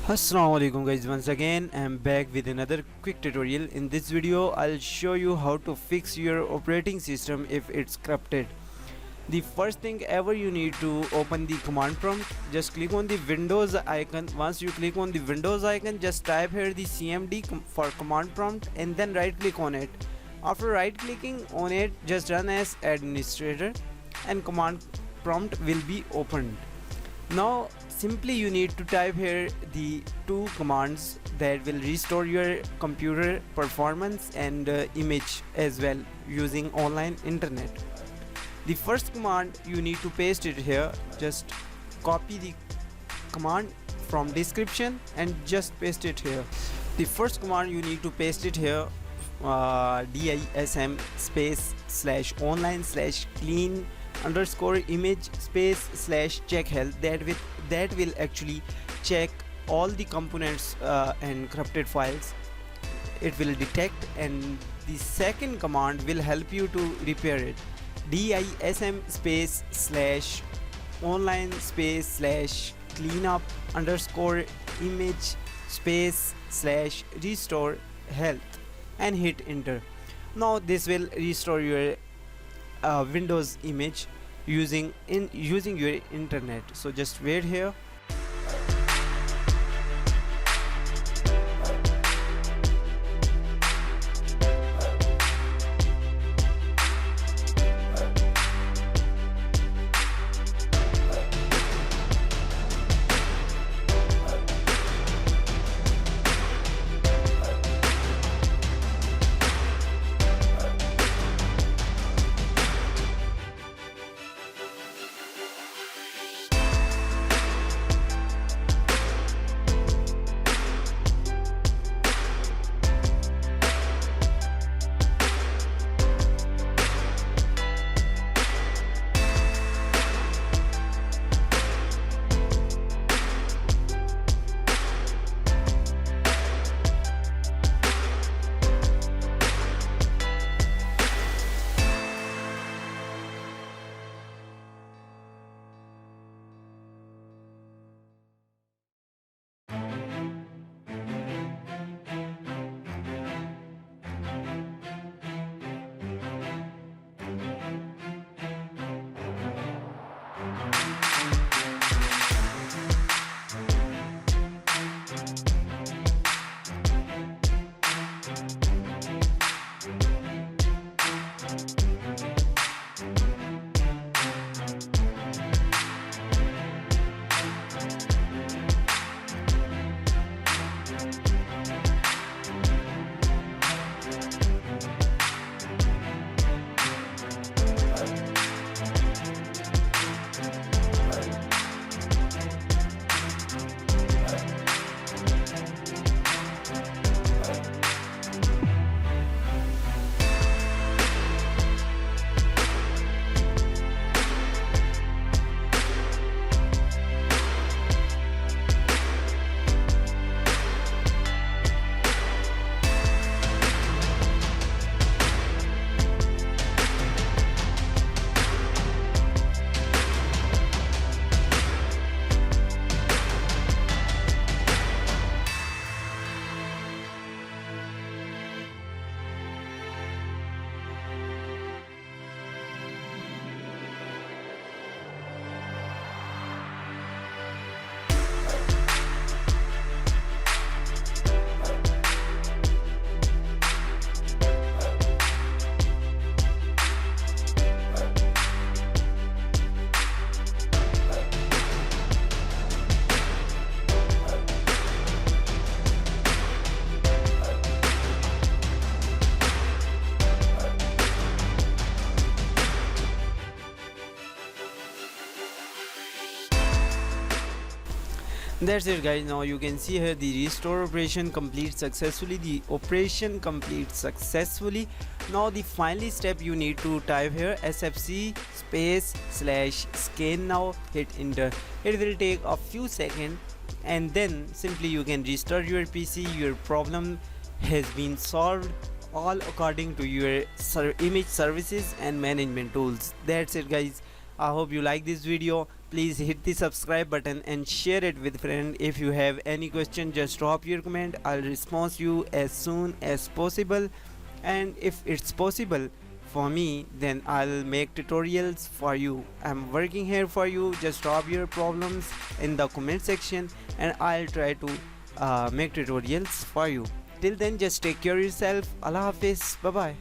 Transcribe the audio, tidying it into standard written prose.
Assalamualaikum guys, once again I'm back with another quick tutorial. In this video I'll show you how to fix your operating system if it's corrupted. The first thing ever, you need to open the command prompt. Just click on the Windows icon. Once you click on the Windows icon, just type here the CMD for command prompt and then right click on it. After right clicking on it, just run as administrator and command prompt will be opened. Now simply you need to type here the two commands that will restore your computer performance and image as well using online internet. The first command you need to paste it here. Just copy the command from description and just paste it here. The first command you need to paste it here, DISM space / online / clean _ image space / check health. That will actually check all the components and corrupted files. It will detect, and the second command will help you to repair it. DISM space / online space / cleanup _ image space / restore health and hit enter. Now this will restore your Windows image using your internet. So just wait here. That's it guys. Now you can see here the restore operation complete successfully. The operation completes successfully. Now the final step, you need to type here SFC space / scan now, hit enter. It will take a few seconds and then simply you can restart your PC. Your problem has been solved, all according to your image services and management tools. That's it guys. I hope you like this video. Please hit the subscribe button and share it with friend. If you have any question, just drop your comment. I'll respond you as soon as possible, and if it's possible for me, then I'll make tutorials for you. I'm working here for you. Just drop your problems in the comment section and I'll try to make tutorials for you. Till then, just take care of yourself. Allah Hafiz. Bye bye.